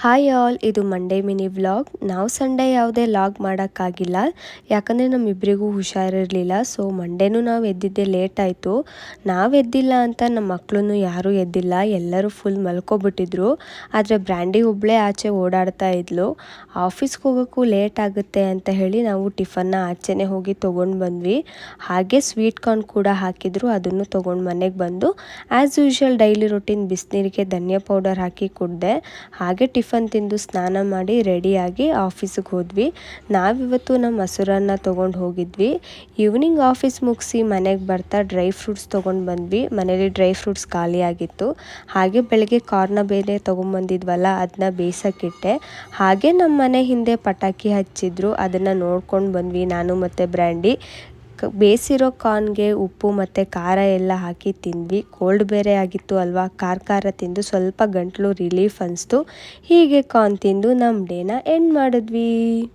Hi all, ಇದು Monday mini vlog. ನಾವು Sunday ಯಾವುದೇ ಲಾಗ್ ಮಾಡೋಕ್ಕಾಗಿಲ್ಲ, ಯಾಕಂದರೆ ನಮ್ಮಿಬ್ಬರಿಗೂ ಹುಷಾರಿರಲಿಲ್ಲ. ಸೊ ಮಂಡೇನೂ ನಾವು ಎದ್ದಿದ್ದೆ ಲೇಟ್ ಆಯಿತು. ನಾವು ಎದ್ದಿಲ್ಲ ಅಂತ ನಮ್ಮ ಮಕ್ಕಳನ್ನು ಯಾರೂ ಎದ್ದಿಲ್ಲ, ಎಲ್ಲರೂ ಫುಲ್ ಮಲ್ಕೊಬಿಟ್ಟಿದ್ರು. ಆದರೆ ಬ್ರ್ಯಾಂಡಿ ಒಬ್ಬಳೇ ಆಚೆ ಓಡಾಡ್ತಾ ಇದ್ಲು. ಆಫೀಸ್ಗೆ ಹೋಗೋಕ್ಕೂ ಲೇಟ್ ಆಗುತ್ತೆ ಅಂತ ಹೇಳಿ ನಾವು ಟಿಫನ್ನ ಆಚೆನೇ ಹೋಗಿ ತೊಗೊಂಡು ಬಂದ್ವಿ. ಹಾಗೆ ಸ್ವೀಟ್ ಕಾರ್ನ್ ಕೂಡ ಹಾಕಿದ್ರು, ಅದನ್ನು ತೊಗೊಂಡು ಮನೆಗೆ ಬಂದು ಆ್ಯಸ್ ಯೂಶ್ವಲ್ ಡೈಲಿ ರೊಟೀನ್ ಬಿಸಿನೀರಿಗೆ ಧನಿಯಾ ಪೌಡರ್ ಹಾಕಿ ಕುಡಿದೆ. ಹಾಗೆ ಟಿಫನ್ ತಿಂದು ಸ್ನಾನ ಮಾಡಿ ರೆಡಿಯಾಗಿ ಆಫೀಸಿಗೆ ಹೋದ್ವಿ. ನಾವಿವತ್ತು ನಮ್ಮ ಮೊಸರನ್ನ ತೊಗೊಂಡು ಹೋಗಿದ್ವಿ. ಈವ್ನಿಂಗ್ ಆಫೀಸ್ ಮುಗಿಸಿ ಮನೆಗೆ ಬರ್ತಾ ಡ್ರೈ ಫ್ರೂಟ್ಸ್ ತೊಗೊಂಡು ಬಂದ್ವಿ. ಮನೇಲಿ ಡ್ರೈ ಫ್ರೂಟ್ಸ್ ಖಾಲಿಯಾಗಿತ್ತು. ಹಾಗೆ ಬೆಳಗ್ಗೆ ಕಾರ್ನ ಬೇರೆ ತೊಗೊಂಬಂದಿದ್ವಲ್ಲ, ಅದನ್ನ ಬೇಯಿಸೋಕ್ಕಿಟ್ಟೆ. ಹಾಗೆ ನಮ್ಮ ಮನೆ ಹಿಂದೆ ಪಟಾಕಿ ಹಚ್ಚಿದ್ರು, ಅದನ್ನು ನೋಡ್ಕೊಂಡು ಬಂದ್ವಿ ನಾನು ಮತ್ತು ಬ್ರ್ಯಾಂಡಿ. ಬೇಯಿಸಿರೋ ಕಾರ್ನ್ಗೆ ಉಪ್ಪು ಮತ್ತು ಖಾರ ಎಲ್ಲ ಹಾಕಿ ತಿಂದ್ವಿ. ಕೋಲ್ಡ್ ಬೇರೆ ಆಗಿತ್ತು ಅಲ್ವಾ, ಖಾರ ತಿಂದು ಸ್ವಲ್ಪ ಗಂಟಲು ರಿಲೀಫ್ ಅನಿಸ್ತು. ಹೀಗೆ ಕಾರ್ನ್ ತಿಂದು ನಮ್ಮ ಡೇನ ಎಂಡ್ ಮಾಡಿದ್ವಿ.